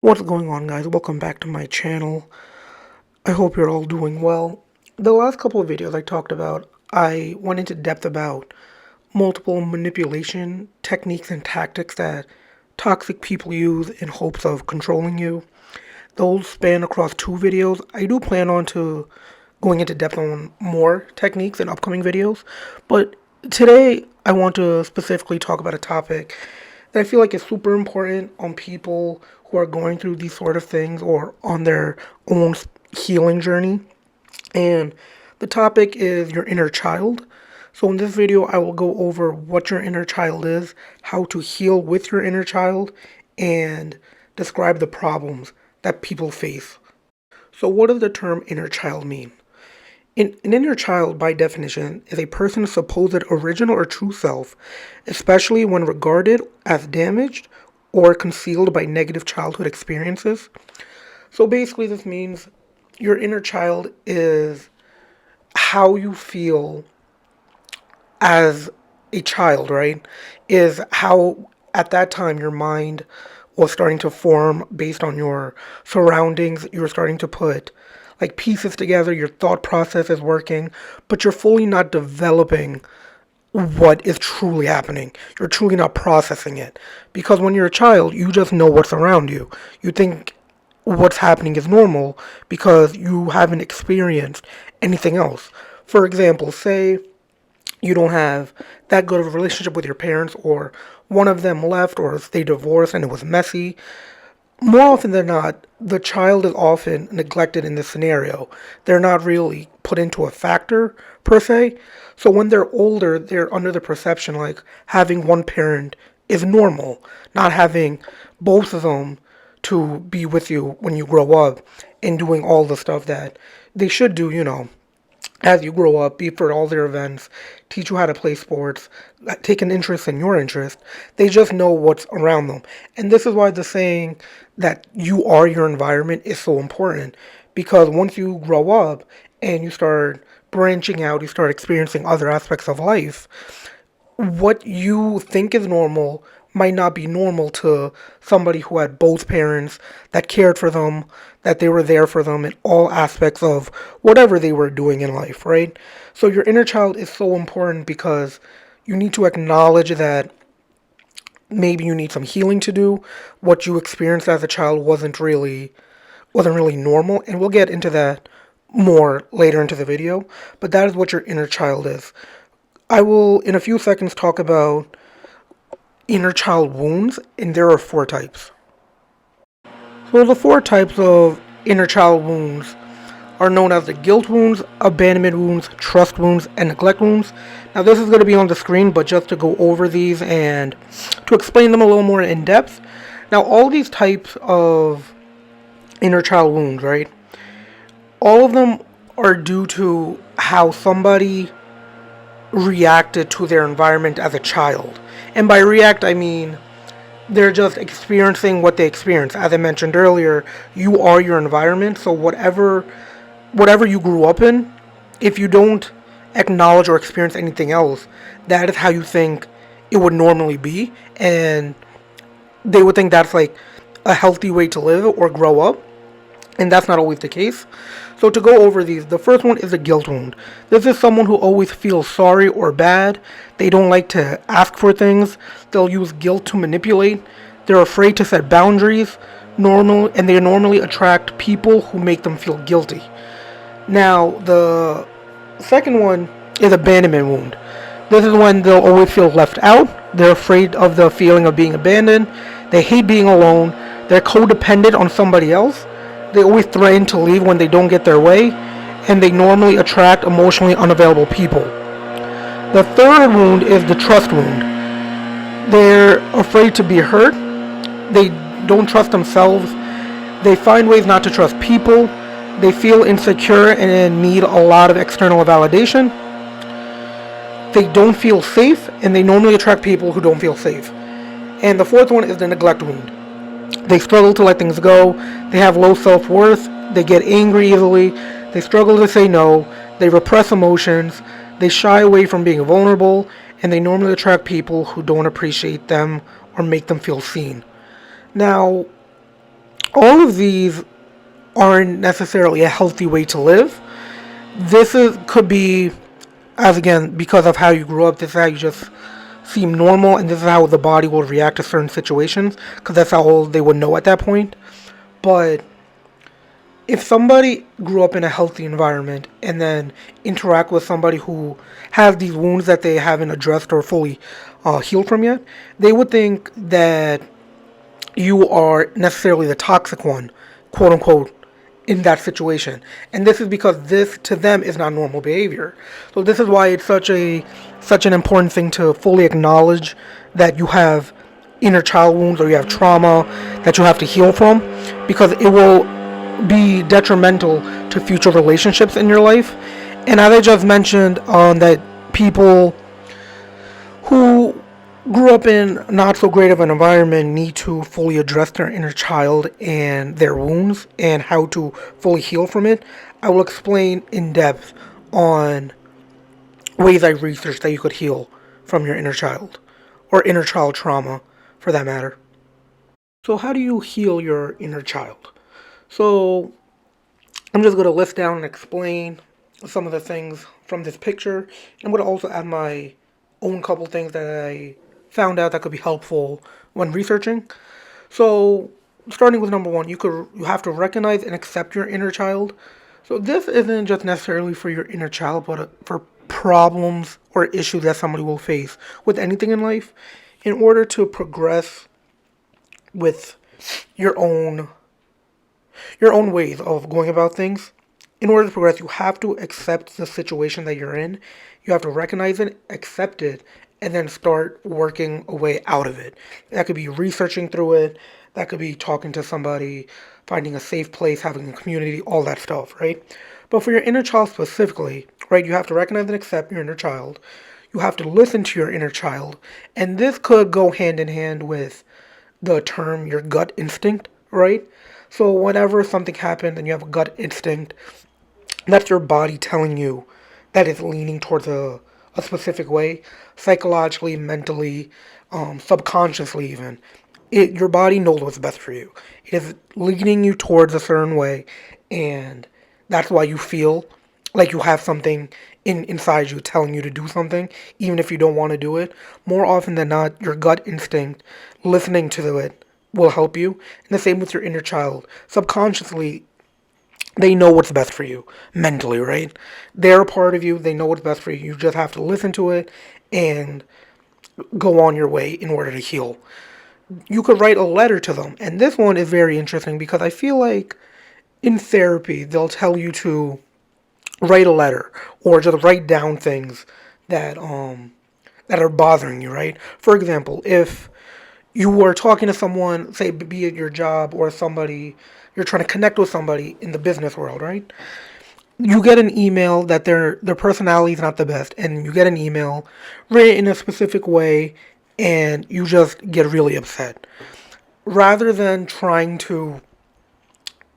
What's going on, guys? Welcome back to my channel. I hope you're all doing well. The last couple of videos I went into depth about multiple manipulation techniques and tactics that toxic people use in hopes of controlling you. Those span across two videos. I do plan on to going into depth on more techniques in upcoming videos, but today I want to specifically talk about a topic that I feel like is super important on people who are going through these sort of things or on their own healing journey. And the topic is your inner child. So in this video, I will go over what your inner child is, how to heal with your inner child, and describe the problems that people face. So what does the term inner child mean? An inner child, by definition, is a person's supposed original or true self, especially when regarded as damaged or concealed by negative childhood experiences. So basically, this means your inner child is how you feel as a child, right? Is how at that time your mind was starting to form based on your surroundings. You're starting to put like pieces together, your thought process is working, but you're fully not developing what is truly happening. You're truly not processing it. Because when you're a child, you just know what's around you. You think what's happening is normal because you haven't experienced anything else. For example, say you don't have that good of a relationship with your parents, or one of them left, or they divorced and it was messy. More often than not, the child is often neglected in this scenario. They're not really put into a factor, per se. So when they're older, they're under the perception like having one parent is normal, not having both of them to be with you when you grow up and doing all the stuff that they should do, as you grow up, be for all their events, teach you how to play sports, take an interest in your interest. They just know what's around them. And this is why the saying that you are your environment is so important. Because once you grow up and you start branching out, you start experiencing other aspects of life, what you think is normal might not be normal to somebody who had both parents that cared for them, that they were there for them in all aspects of whatever they were doing in life, right? So your inner child is so important because you need to acknowledge that maybe you need some healing to do. What you experienced as a child wasn't really normal, and we'll get into that more later into the video, but that is what your inner child is. I will, in a few seconds, talk about inner child wounds, and there are four types. So the four types of inner child wounds are known as the guilt wounds, abandonment wounds, trust wounds, and neglect wounds. Now this is going to be on the screen, but just to go over these and to explain them a little more in depth. Now all these types of inner child wounds, right? All of them are due to how somebody reacted to their environment as a child. And by react, I mean they're just experiencing what they experience. As I mentioned earlier, you are your environment. So whatever you grew up in, if you don't acknowledge or experience anything else, that is how you think it would normally be. And they would think that's like a healthy way to live or grow up. And that's not always the case. So to go over these, the first one is a guilt wound. This is someone who always feels sorry or bad. They don't like to ask for things. They'll use guilt to manipulate. They're afraid to set boundaries. And they normally attract people who make them feel guilty. Now, the second one is abandonment wound. This is when they'll always feel left out. They're afraid of the feeling of being abandoned. They hate being alone. They're codependent on somebody else. They always threaten to leave when they don't get their way, and they normally attract emotionally unavailable people. The third wound is the trust wound. They're afraid to be hurt. They don't trust themselves. They find ways not to trust people. They feel insecure and need a lot of external validation. They don't feel safe, and they normally attract people who don't feel safe. And the fourth one is the neglect wound. They struggle to let things go. They have low self-worth. They get angry easily. They struggle to say no. They repress emotions. They shy away from being vulnerable. And they normally attract people who don't appreciate them or make them feel seen. Now, All of these aren't necessarily a healthy way to live. Could be, as again, because of how you grew up, this is how you just seem normal, and this is how the body will react to certain situations, because that's all they would know at that point. But if somebody grew up in a healthy environment and then interact with somebody who has these wounds that they haven't addressed or fully healed from yet, they would think that you are necessarily the toxic one, quote unquote, in that situation. And this is because this to them is not normal behavior. So this is why it's such an important thing to fully acknowledge that you have inner child wounds or you have trauma that you have to heal from, because it will be detrimental to future relationships in your life. And as I just mentioned, that people who grew up in not so great of an environment need to fully address their inner child and their wounds and how to fully heal from it. I will explain in depth on ways I researched that you could heal from your inner child or inner child trauma for that matter. So, how do you heal your inner child? So, I'm just going to list down and explain some of the things from this picture. I'm going to also add my own couple things that I found out that could be helpful when researching. So, starting with number one, you have to recognize and accept your inner child. So this isn't just necessarily for your inner child, but for problems or issues that somebody will face with anything in life. In order to progress with your own your own ways of going about things. In order to progress, you have to accept the situation that you're in. You have to recognize it, accept it, and then start working a way out of it. That could be researching through it, that could be talking to somebody, finding a safe place, having a community, all that stuff, right? But for your inner child specifically, right, you have to recognize and accept your inner child. You have to listen to your inner child. And this could go hand in hand with the term your gut instinct, right? So whenever something happens and you have a gut instinct, that's your body telling you that it's leaning towards a specific way, psychologically, mentally, subconsciously even. Your body knows what's best for you. It is leading you towards a certain way, and that's why you feel like you have something inside you telling you to do something, even if you don't want to do it. More often than not, your gut instinct, listening to it, will help you. And the same with your inner child. Subconsciously, they know what's best for you mentally, right? They're a part of you. They know what's best for you. You just have to listen to it and go on your way in order to heal. You could write a letter to them. And this one is very interesting because I feel like in therapy, they'll tell you to write a letter or just write down things that that are bothering you, right? For example, if you were talking to someone, say be it your job or somebody you're trying to connect with somebody in the business world, right? You get an email that their personality is not the best, and you get an email written in a specific way, and you just get really upset. Rather than trying to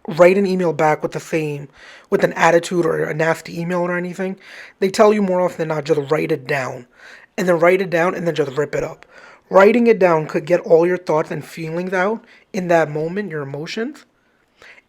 write an email back with an attitude or a nasty email or anything, they tell you more often than not just write it down. And then write it down and then just rip it up. Writing it down could get all your thoughts and feelings out in that moment, your emotions,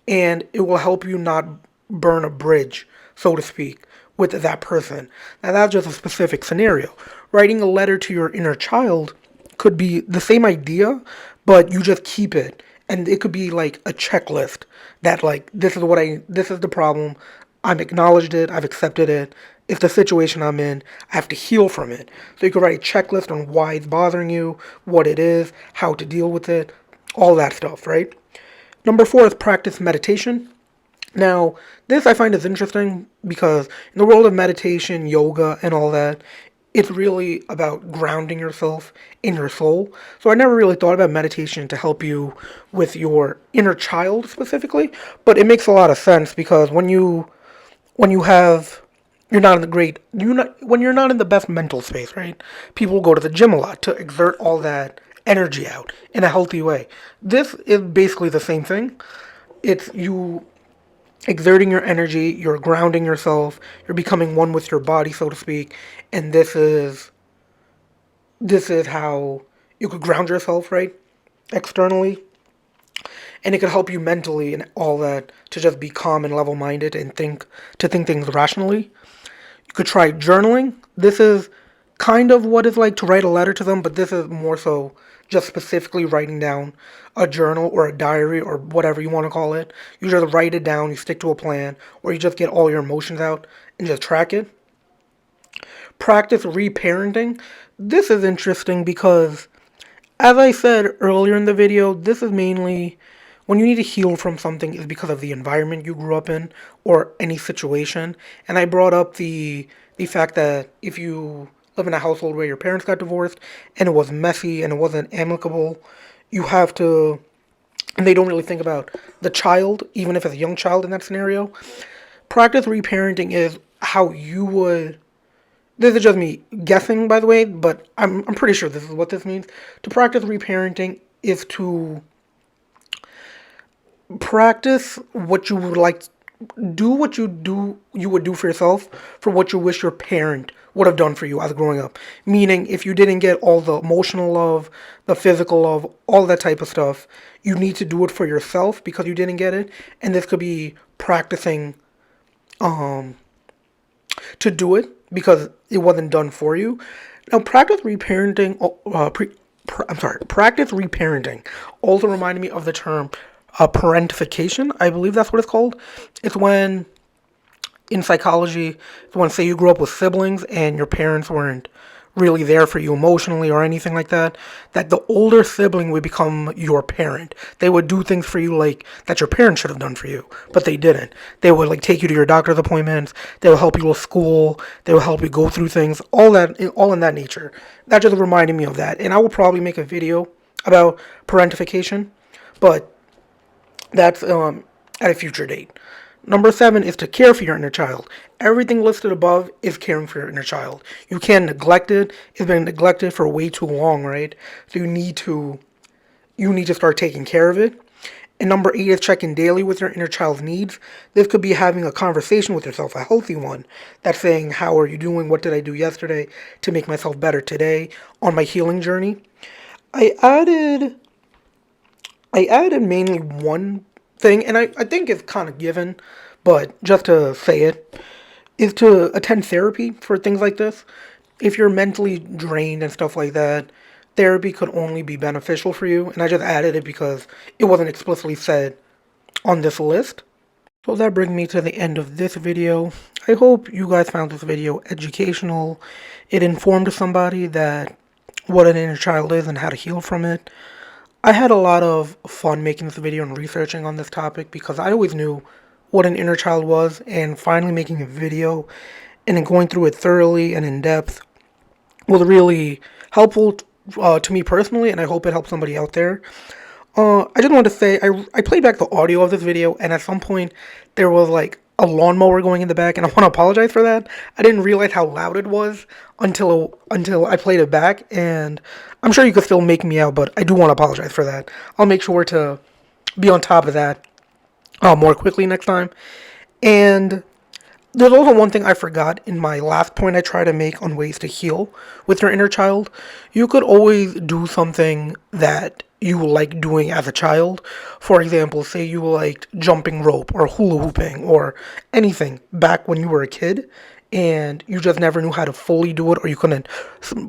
and it will help you not burn a bridge, so to speak, with that person. Now, that's just a specific scenario. Writing a letter to your inner child could be the same idea, but you just keep it. And it could be like a checklist that, like, this is the problem. I've acknowledged it, I've accepted it. It's the situation I'm in. I have to heal from it. So you could write a checklist on why it's bothering you, what it is, how to deal with it, all that stuff, right? Number four is practice meditation. Now, this I find is interesting because in the world of meditation, yoga, and all that, it's really about grounding yourself in your soul. So I never really thought about meditation to help you with your inner child specifically, but it makes a lot of sense because when you have you're not in the great you not when you're not in the best mental space, right? People go to the gym a lot to exert all that energy out in a healthy way. This is basically the same thing. It's you exerting your energy, you're grounding yourself, you're becoming one with your body, so to speak, and this is how you could ground yourself, right? Externally. and it could help you mentally and all that to just be calm and level-minded and think things rationally. You could try journaling. This is kind of what it's like to write a letter to them, but this is more so just specifically writing down a journal or a diary or whatever you want to call it. You just write it down, you stick to a plan, or you just get all your emotions out and just track it. Practice reparenting. This is interesting because, as I said earlier in the video, this is mainly when you need to heal from something is because of the environment you grew up in or any situation. And I brought up the fact that if you live in a household where your parents got divorced and it was messy and it wasn't amicable, you have to, and they don't really think about the child, even if it's a young child in that scenario. Practice reparenting is how you would, this is just me guessing, by the way, but I'm pretty sure this is what this means. To practice reparenting is to practice what you would like, do what you would do for yourself for what you wish your parent would have done for you as growing up. Meaning, if you didn't get all the emotional love, the physical love, all that type of stuff, you need to do it for yourself because you didn't get it. And this could be practicing um to do it because it wasn't done for you. Now, practice reparenting. Practice reparenting also reminded me of the term parentification. I believe that's what it's called. It's when in psychology, it's when say you grew up with siblings and your parents weren't really there for you emotionally or anything like that, that the older sibling would become your parent. They would do things for you like that your parents should have done for you, but they didn't. They would like take you to your doctor's appointments, they would help you with school, they would help you go through things, all in that nature. That just reminded me of that. And I will probably make a video about parentification, but that's at a future date. Number 7 is to care for your inner child. Everything listed above is caring for your inner child. You can't neglect it. It's been neglected for way too long, right? So you need to start taking care of it. And number 8 is checking daily with your inner child's needs. This could be having a conversation with yourself, a healthy one. That's saying, how are you doing? What did I do yesterday to make myself better today on my healing journey? I added mainly one thing, and I think it's kind of given, but just to say it, is to attend therapy for things like this. If you're mentally drained and stuff like that, therapy could only be beneficial for you, and I just added it because it wasn't explicitly said on this list. So that brings me to the end of this video. I hope you guys found this video educational. It informed somebody that what an inner child is and how to heal from it. I had a lot of fun making this video and researching on this topic because I always knew what an inner child was, and finally making a video and then going through it thoroughly and in depth was really helpful to me personally, and I hope it helps somebody out there. I just wanted to say, I played back the audio of this video, and at some point there was like a lawnmower going in the back, and I want to apologize for that. I didn't realize how loud it was until I played it back, and I'm sure you could still make me out, but I do want to apologize for that. I'll make sure to be on top of that more quickly next time. And there's also one thing I forgot in my last point I try to make on ways to heal with your inner child. You could always do something that you like doing as a child. For example, say you liked jumping rope or hula hooping or anything back when you were a kid, and you just never knew how to fully do it, or you couldn't,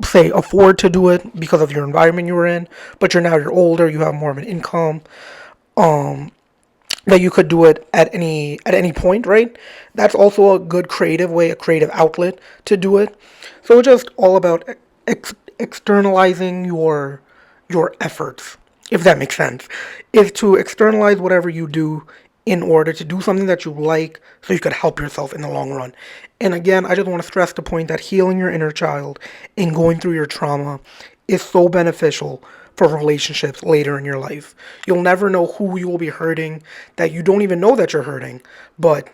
say, afford to do it because of your environment you were in, but you're older, you have more of an income, that you could do it at any point, right? That's also a good creative way, a creative outlet to do it. So it's just all about externalizing your efforts, if that makes sense. Is to externalize whatever you do in order to do something that you like so you could help yourself in the long run. And again, I just want to stress the point that healing your inner child and going through your trauma is so beneficial for relationships later in your life. You'll never know who you will be hurting that you don't even know that you're hurting, but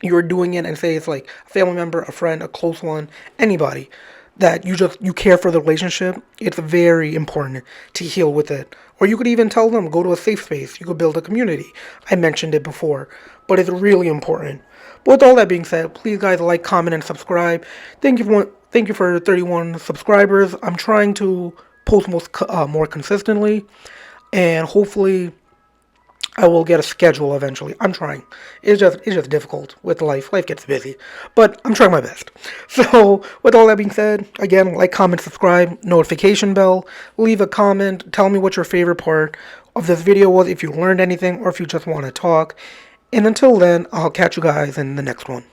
you're doing it, and say it's like a family member, a friend, a close one, anybody that you care for the relationship. It's very important to heal with it. Or you could even tell them, go to a safe space. You could build a community. I mentioned it before, but it's really important. But with all that being said, please guys like, comment, and subscribe. Thank you for 31 subscribers. I'm trying to post more consistently, and hopefully I will get a schedule eventually. I'm trying. It's just difficult with life. Life gets busy, but I'm trying my best. So, with all that being said, again, like, comment, subscribe, notification bell, leave a comment, tell me what your favorite part of this video was, if you learned anything or if you just want to talk. And until then, I'll catch you guys in the next one.